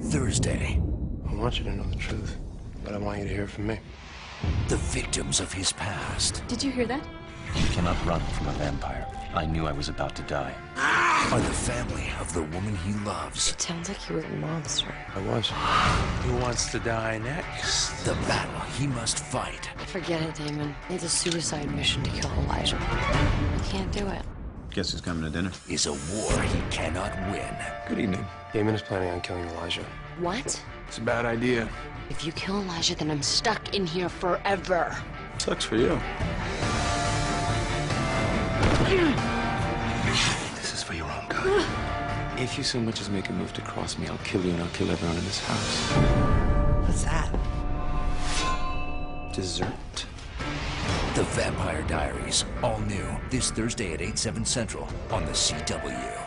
Thursday. I want you to know the truth, but I want you to hear it from me. The victims of his past Did you hear that? You cannot run from a vampire. I knew I was about to die. are the family of the woman he loves. It sounds like you were a monster. I was. Who wants to die next? The battle he must fight. Forget it, Damon. It's a suicide mission to kill Elijah. I can't do it. Guess who's coming to dinner? Is a war he cannot win. Good evening. Damon is planning on killing Elijah. What? It's a bad idea. If you kill Elijah, then I'm stuck in here forever. Sucks for you. This is for your own good. If you so much as make a move to cross me, I'll kill you and I'll kill everyone in this house. What's that? Dessert. The Vampire Diaries. All new. This Thursday at 8/7 Central on the CW.